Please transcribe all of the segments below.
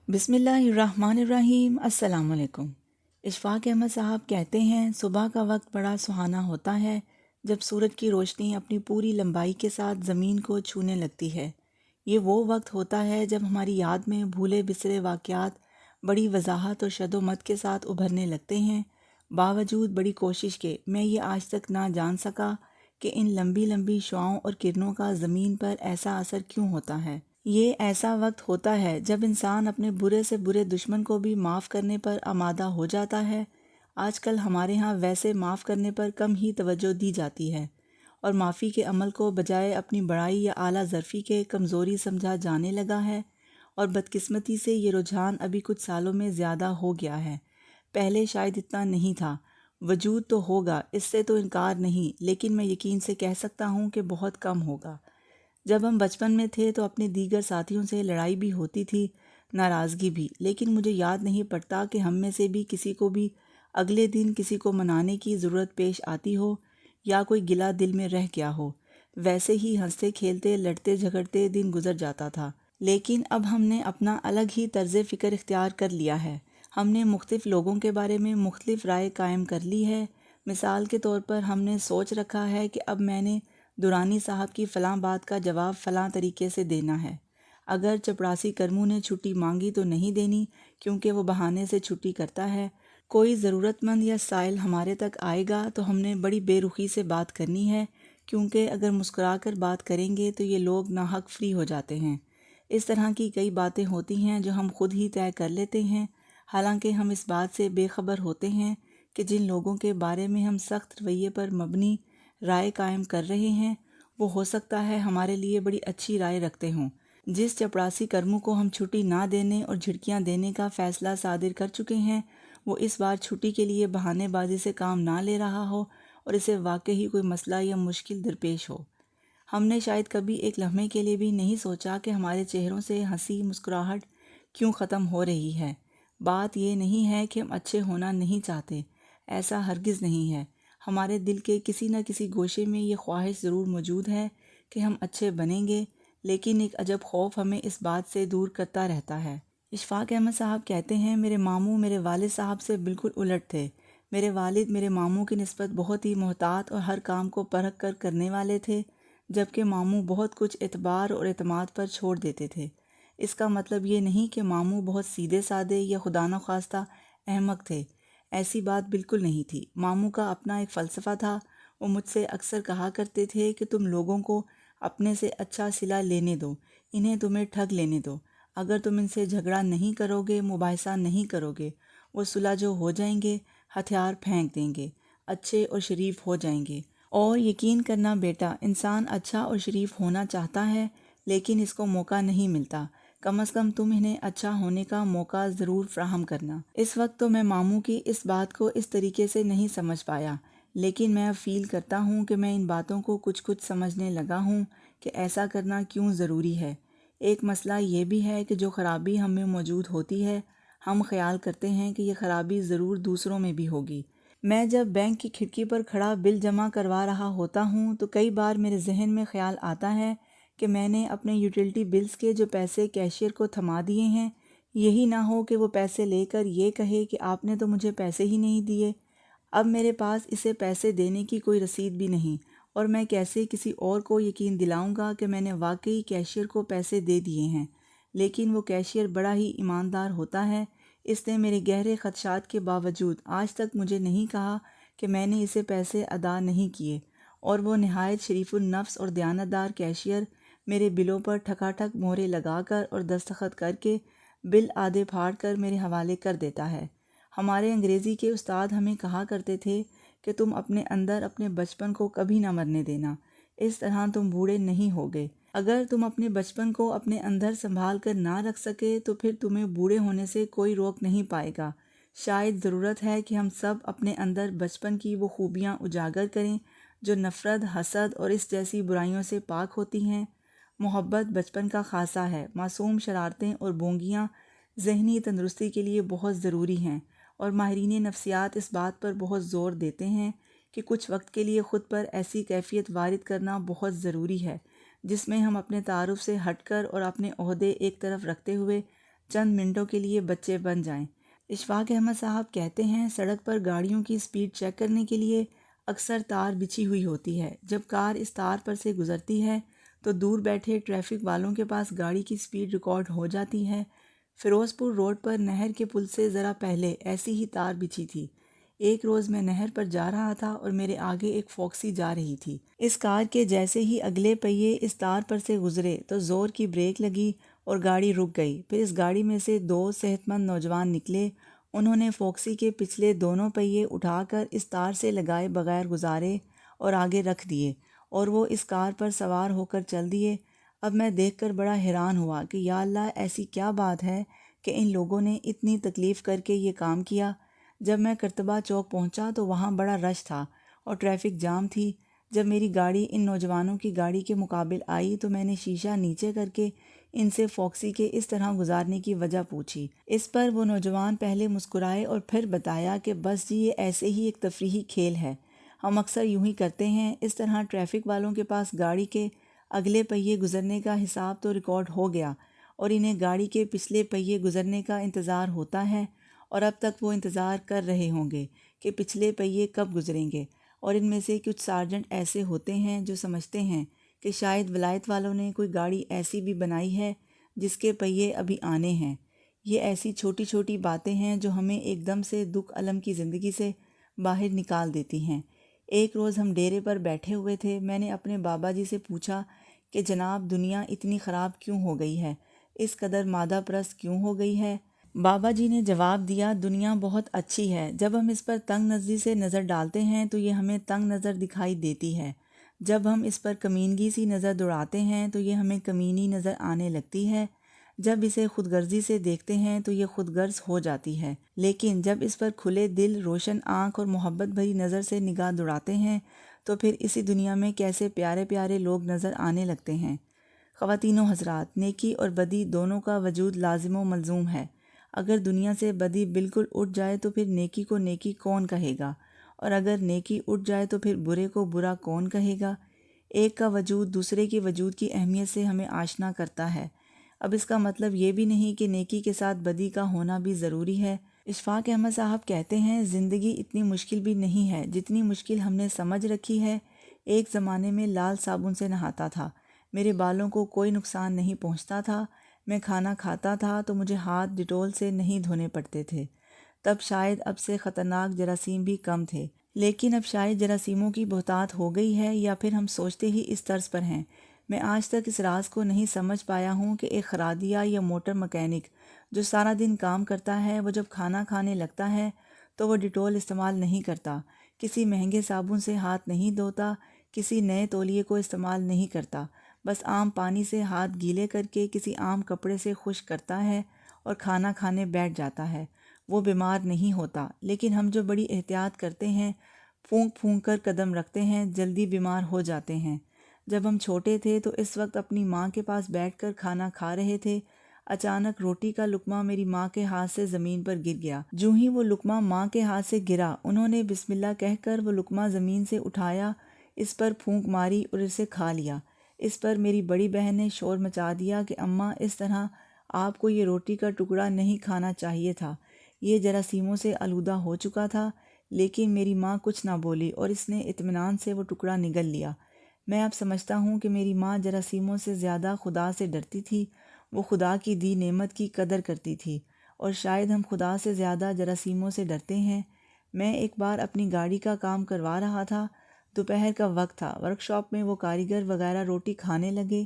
بسم اللہ الرحمن الرحیم۔ السلام علیکم۔ اشفاق احمد صاحب کہتے ہیں صبح کا وقت بڑا سہانا ہوتا ہے جب سورج کی روشنی اپنی پوری لمبائی کے ساتھ زمین کو چھونے لگتی ہے۔ یہ وہ وقت ہوتا ہے جب ہماری یاد میں بھولے بسرے واقعات بڑی وضاحت اور شد و مت کے ساتھ ابھرنے لگتے ہیں۔ باوجود بڑی کوشش کے میں یہ آج تک نہ جان سکا کہ ان لمبی لمبی شعاؤں اور کرنوں کا زمین پر ایسا اثر کیوں ہوتا ہے۔ یہ ایسا وقت ہوتا ہے جب انسان اپنے برے سے برے دشمن کو بھی معاف کرنے پر آمادہ ہو جاتا ہے۔ آج کل ہمارے ہاں ویسے معاف کرنے پر کم ہی توجہ دی جاتی ہے اور معافی کے عمل کو بجائے اپنی بڑائی یا اعلیٰ ظرفی کے کمزوری سمجھا جانے لگا ہے، اور بدقسمتی سے یہ رجحان ابھی کچھ سالوں میں زیادہ ہو گیا ہے۔ پہلے شاید اتنا نہیں تھا، وجود تو ہوگا، اس سے تو انکار نہیں، لیکن میں یقین سے کہہ سکتا ہوں کہ بہت کم ہوگا۔ جب ہم بچپن میں تھے تو اپنے دیگر ساتھیوں سے لڑائی بھی ہوتی تھی، ناراضگی بھی، لیکن مجھے یاد نہیں پڑتا کہ ہم میں سے بھی کسی کو بھی اگلے دن کسی کو منانے کی ضرورت پیش آتی ہو یا کوئی گلہ دل میں رہ گیا ہو۔ ویسے ہی ہنستے کھیلتے لڑتے جھگڑتے دن گزر جاتا تھا۔ لیکن اب ہم نے اپنا الگ ہی طرز فکر اختیار کر لیا ہے۔ ہم نے مختلف لوگوں کے بارے میں مختلف رائے قائم کر لی ہے۔ مثال کے طور پر ہم نے سوچ رکھا ہے کہ اب میں نے درانی صاحب کی فلاں بات کا جواب فلاں طریقے سے دینا ہے۔ اگر چپڑاسی کرمو نے چھٹی مانگی تو نہیں دینی کیونکہ وہ بہانے سے چھٹی کرتا ہے۔ کوئی ضرورت مند یا سائل ہمارے تک آئے گا تو ہم نے بڑی بے رخی سے بات کرنی ہے، کیونکہ اگر مسکرا کر بات کریں گے تو یہ لوگ ناحق فری ہو جاتے ہیں۔ اس طرح کی کئی باتیں ہوتی ہیں جو ہم خود ہی طے کر لیتے ہیں، حالانکہ ہم اس بات سے بے خبر ہوتے ہیں کہ جن لوگوں کے بارے میں ہم سخت رویے پر مبنی رائے قائم کر رہے ہیں وہ ہو سکتا ہے ہمارے لیے بڑی اچھی رائے رکھتے ہوں۔ جس چپڑاسی کرمو کو ہم چھٹی نہ دینے اور جھٹکیاں دینے کا فیصلہ صادر کر چکے ہیں، وہ اس بار چھٹی کے لیے بہانے بازی سے کام نہ لے رہا ہو اور اسے واقعی کوئی مسئلہ یا مشکل درپیش ہو۔ ہم نے شاید کبھی ایک لمحے کے لیے بھی نہیں سوچا کہ ہمارے چہروں سے ہنسی مسکراہٹ کیوں ختم ہو رہی ہے۔ بات یہ نہیں ہے کہ ہم اچھے ہونا نہیں چاہتے، ایسا ہرگز نہیں ہے۔ ہمارے دل کے کسی نہ کسی گوشے میں یہ خواہش ضرور موجود ہے کہ ہم اچھے بنیں گے، لیکن ایک عجب خوف ہمیں اس بات سے دور کرتا رہتا ہے۔ اشفاق احمد صاحب کہتے ہیں میرے ماموں میرے والد صاحب سے بالکل الٹ تھے۔ میرے والد میرے ماموں کی نسبت بہت ہی محتاط اور ہر کام کو پرکھ کر کرنے والے تھے، جبکہ ماموں بہت کچھ اعتبار اور اعتماد پر چھوڑ دیتے تھے۔ اس کا مطلب یہ نہیں کہ ماموں بہت سیدھے سادے یا خدا نخواستہ احمق تھے، ایسی بات بالکل نہیں تھی۔ ماموں کا اپنا ایک فلسفہ تھا۔ وہ مجھ سے اکثر کہا کرتے تھے کہ تم لوگوں کو اپنے سے اچھا صلہ لینے دو، انہیں تمہیں ٹھگ لینے دو۔ اگر تم ان سے جھگڑا نہیں کرو گے، مباحثہ نہیں کرو گے، وہ صلح جو ہو جائیں گے، ہتھیار پھینک دیں گے، اچھے اور شریف ہو جائیں گے۔ اور یقین کرنا بیٹا، انسان اچھا اور شریف ہونا چاہتا ہے لیکن اس کو موقع نہیں ملتا۔ کم از کم تم انہیں اچھا ہونے کا موقع ضرور فراہم کرنا۔ اس وقت تو میں ماموں کی اس بات کو اس طریقے سے نہیں سمجھ پایا، لیکن میں اب فیل کرتا ہوں کہ میں ان باتوں کو کچھ سمجھنے لگا ہوں کہ ایسا کرنا کیوں ضروری ہے۔ ایک مسئلہ یہ بھی ہے کہ جو خرابی ہم میں موجود ہوتی ہے، ہم خیال کرتے ہیں کہ یہ خرابی ضرور دوسروں میں بھی ہوگی۔ میں جب بینک کی کھڑکی پر کھڑا بل جمع کروا رہا ہوتا ہوں تو کئی بار میرے ذہن میں خیال آتا ہے کہ میں نے اپنے یوٹیلٹی بلز کے جو پیسے کیشیئر کو تھما دیے ہیں، یہی نہ ہو کہ وہ پیسے لے کر یہ کہے کہ آپ نے تو مجھے پیسے ہی نہیں دیے۔ اب میرے پاس اسے پیسے دینے کی کوئی رسید بھی نہیں، اور میں کیسے کسی اور کو یقین دلاؤں گا کہ میں نے واقعی کیشیئر کو پیسے دے دیے ہیں۔ لیکن وہ کیشیئر بڑا ہی ایماندار ہوتا ہے، اس نے میرے گہرے خدشات کے باوجود آج تک مجھے نہیں کہا کہ میں نے اسے پیسے ادا نہیں کیے، اور وہ نہایت شریف النفس اور دیانتدار کیشیئر میرے بلوں پر ٹھکا ٹھک مہرے لگا کر اور دستخط کر کے بل آدھے پھاڑ کر میرے حوالے کر دیتا ہے۔ ہمارے انگریزی کے استاد ہمیں کہا کرتے تھے کہ تم اپنے اندر اپنے بچپن کو کبھی نہ مرنے دینا، اس طرح تم بوڑھے نہیں ہوگے۔ اگر تم اپنے بچپن کو اپنے اندر سنبھال کر نہ رکھ سکے تو پھر تمہیں بوڑھے ہونے سے کوئی روک نہیں پائے گا۔ شاید ضرورت ہے کہ ہم سب اپنے اندر بچپن کی وہ خوبیاں اجاگر کریں جو نفرت، حسد اور اس جیسی برائیوں سے پاک ہوتی ہیں۔ محبت بچپن کا خاصہ ہے۔ معصوم شرارتیں اور بونگیاں ذہنی تندرستی کے لیے بہت ضروری ہیں، اور ماہرین نفسیات اس بات پر بہت زور دیتے ہیں کہ کچھ وقت کے لیے خود پر ایسی کیفیت وارد کرنا بہت ضروری ہے جس میں ہم اپنے تعارف سے ہٹ کر اور اپنے عہدے ایک طرف رکھتے ہوئے چند منٹوں کے لیے بچے بن جائیں۔ اشفاق احمد صاحب کہتے ہیں سڑک پر گاڑیوں کی سپیڈ چیک کرنے کے لیے اکثر تار بچھی ہوئی ہوتی ہے۔ جب کار اس تار پر سے گزرتی ہے تو دور بیٹھے ٹریفک والوں کے پاس گاڑی کی سپیڈ ریکارڈ ہو جاتی ہے۔ فیروز پور روڈ پر نہر کے پل سے ذرا پہلے ایسی ہی تار بچھی تھی۔ ایک روز میں نہر پر جا رہا تھا اور میرے آگے ایک فوکسی جا رہی تھی۔ اس کار کے جیسے ہی اگلے پہیے اس تار پر سے گزرے تو زور کی بریک لگی اور گاڑی رک گئی۔ پھر اس گاڑی میں سے دو صحت مند نوجوان نکلے۔ انہوں نے فوکسی کے پچھلے دونوں پہیے اٹھا کر اس تار سے لگائے بغیر گزارے اور آگے رکھ دیے اور وہ اس کار پر سوار ہو کر چل دیے۔ اب میں دیکھ کر بڑا حیران ہوا کہ یا اللہ ایسی کیا بات ہے کہ ان لوگوں نے اتنی تکلیف کر کے یہ کام کیا۔ جب میں کرتبہ چوک پہنچا تو وہاں بڑا رش تھا اور ٹریفک جام تھی۔ جب میری گاڑی ان نوجوانوں کی گاڑی کے مقابل آئی تو میں نے شیشہ نیچے کر کے ان سے فوکسی کے اس طرح گزارنے کی وجہ پوچھی۔ اس پر وہ نوجوان پہلے مسکرائے اور پھر بتایا کہ بس جی یہ ایسے ہی ایک تفریحی کھیل ہے، ہم اکثر یوں ہی کرتے ہیں۔ اس طرح ٹریفک والوں کے پاس گاڑی کے اگلے پہیے گزرنے کا حساب تو ریکارڈ ہو گیا اور انہیں گاڑی کے پچھلے پہیے گزرنے کا انتظار ہوتا ہے، اور اب تک وہ انتظار کر رہے ہوں گے کہ پچھلے پہیے کب گزریں گے۔ اور ان میں سے کچھ سارجنٹ ایسے ہوتے ہیں جو سمجھتے ہیں کہ شاید ولایت والوں نے کوئی گاڑی ایسی بھی بنائی ہے جس کے پہیے ابھی آنے ہیں۔ یہ ایسی چھوٹی چھوٹی باتیں ہیں جو ہمیں ایک دم سے دکھ الم کی زندگی سے باہر نکال دیتی ہیں۔ ایک روز ہم ڈیرے پر بیٹھے ہوئے تھے۔ میں نے اپنے بابا جی سے پوچھا کہ جناب دنیا اتنی خراب کیوں ہو گئی ہے، اس قدر مادہ پرست کیوں ہو گئی ہے؟ بابا جی نے جواب دیا دنیا بہت اچھی ہے، جب ہم اس پر تنگ نظری سے نظر ڈالتے ہیں تو یہ ہمیں تنگ نظر دکھائی دیتی ہے، جب ہم اس پر کمینگی سی نظر دوڑاتے ہیں تو یہ ہمیں کمینی نظر آنے لگتی ہے، جب اسے خود غرضی سے دیکھتے ہیں تو یہ خود غرض ہو جاتی ہے، لیکن جب اس پر کھلے دل، روشن آنکھ اور محبت بھری نظر سے نگاہ دوڑاتے ہیں تو پھر اسی دنیا میں کیسے پیارے پیارے لوگ نظر آنے لگتے ہیں۔ خواتین و حضرات، نیکی اور بدی دونوں کا وجود لازم و ملزوم ہے۔ اگر دنیا سے بدی بالکل اٹھ جائے تو پھر نیکی کو نیکی کون کہے گا، اور اگر نیکی اٹھ جائے تو پھر برے کو برا کون کہے گا؟ ایک کا وجود دوسرے کے وجود کی اہمیت سے ہمیں آشنا کرتا ہے۔ اب اس کا مطلب یہ بھی نہیں کہ نیکی کے ساتھ بدی کا ہونا بھی ضروری ہے۔ اشفاق احمد صاحب کہتے ہیں زندگی اتنی مشکل بھی نہیں ہے جتنی مشکل ہم نے سمجھ رکھی ہے۔ ایک زمانے میں لال صابن سے نہاتا تھا، میرے بالوں کو کوئی نقصان نہیں پہنچتا تھا، میں کھانا کھاتا تھا تو مجھے ہاتھ ڈیٹول سے نہیں دھونے پڑتے تھے، تب شاید اب سے خطرناک جراثیم بھی کم تھے، لیکن اب شاید جراثیموں کی بہتات ہو گئی ہے یا پھر ہم سوچتے ہی اس طرز پر ہیں۔ میں آج تک اس راز کو نہیں سمجھ پایا ہوں کہ ایک خرادیہ یا موٹر مکینک جو سارا دن کام کرتا ہے، وہ جب کھانا کھانے لگتا ہے تو وہ ڈیٹول استعمال نہیں کرتا، کسی مہنگے صابن سے ہاتھ نہیں دھوتا، کسی نئے تولیے کو استعمال نہیں کرتا، بس عام پانی سے ہاتھ گیلے کر کے کسی عام کپڑے سے خشک کرتا ہے اور کھانا کھانے بیٹھ جاتا ہے۔ وہ بیمار نہیں ہوتا، لیکن ہم جو بڑی احتیاط کرتے ہیں، پھونک پھونک کر قدم رکھتے ہیں، جلدی بیمار ہو جاتے ہیں۔ جب ہم چھوٹے تھے تو اس وقت اپنی ماں کے پاس بیٹھ کر کھانا کھا رہے تھے، اچانک روٹی کا لقمہ میری ماں کے ہاتھ سے زمین پر گر گیا۔ جوں ہی وہ لقمہ ماں کے ہاتھ سے گرا، انہوں نے بسم اللہ کہہ کر وہ لقمہ زمین سے اٹھایا، اس پر پھونک ماری اور اسے کھا لیا۔ اس پر میری بڑی بہن نے شور مچا دیا کہ اماں اس طرح آپ کو یہ روٹی کا ٹکڑا نہیں کھانا چاہیے تھا، یہ جراثیموں سے آلودہ ہو چکا تھا، لیکن میری ماں کچھ نہ بولی اور اس نے اطمینان سے وہ ٹکڑا نگل لیا۔ میں اب سمجھتا ہوں کہ میری ماں جراثیموں سے زیادہ خدا سے ڈرتی تھی، وہ خدا کی دی نعمت کی قدر کرتی تھی، اور شاید ہم خدا سے زیادہ جراثیموں سے ڈرتے ہیں۔ میں ایک بار اپنی گاڑی کا کام کروا رہا تھا، دوپہر کا وقت تھا، ورک شاپ میں وہ کاریگر وغیرہ روٹی کھانے لگے،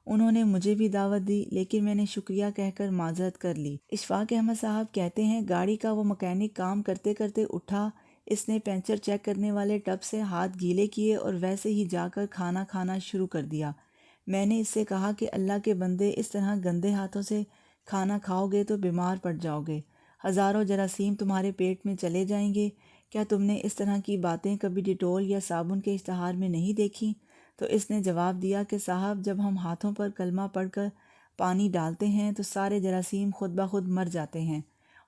انہوں نے مجھے بھی دعوت دی، لیکن میں نے شکریہ کہہ کر معذرت کر لی۔ اشفاق احمد صاحب کہتے ہیں گاڑی کا وہ مکینک کام کرتے کرتے اٹھا، اس نے پنچر چیک کرنے والے ٹب سے ہاتھ گیلے کیے اور ویسے ہی جا کر کھانا کھانا شروع کر دیا۔ میں نے اس سے کہا کہ اللہ کے بندے اس طرح گندے ہاتھوں سے کھانا کھاؤ گے تو بیمار پڑ جاؤ گے، ہزاروں جراثیم تمہارے پیٹ میں چلے جائیں گے، کیا تم نے اس طرح کی باتیں کبھی ڈیٹول یا صابن کے اشتہار میں نہیں دیکھی؟ تو اس نے جواب دیا کہ صاحب جب ہم ہاتھوں پر کلمہ پڑھ کر پانی ڈالتے ہیں تو سارے جراثیم خود بخود مر جاتے ہیں،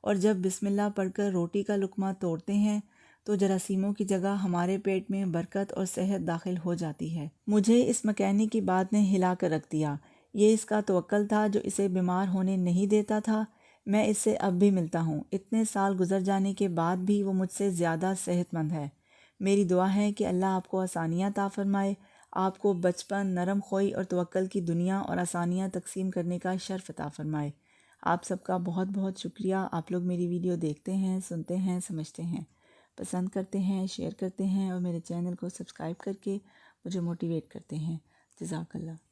اور جب بسم اللہ پڑھ کر روٹی کا لقمہ توڑتے ہیں تو جراثیموں کی جگہ ہمارے پیٹ میں برکت اور صحت داخل ہو جاتی ہے۔ مجھے اس مکینک کی بات نے ہلا کر رکھ دیا۔ یہ اس کا توکل تھا جو اسے بیمار ہونے نہیں دیتا تھا۔ میں اس سے اب بھی ملتا ہوں، اتنے سال گزر جانے کے بعد بھی وہ مجھ سے زیادہ صحت مند ہے۔ میری دعا ہے کہ اللہ آپ کو آسانیاں عطا فرمائے، آپ کو بچپن، نرم خوئی اور توکل کی دنیا اور آسانیاں تقسیم کرنے کا شرف عطا فرمائے۔ آپ سب کا بہت بہت شکریہ۔ آپ لوگ میری ویڈیو دیکھتے ہیں، سنتے ہیں، سمجھتے ہیں، پسند کرتے ہیں، شیئر کرتے ہیں اور میرے چینل کو سبسکرائب کر کے مجھے موٹیویٹ کرتے ہیں۔ جزاک اللہ۔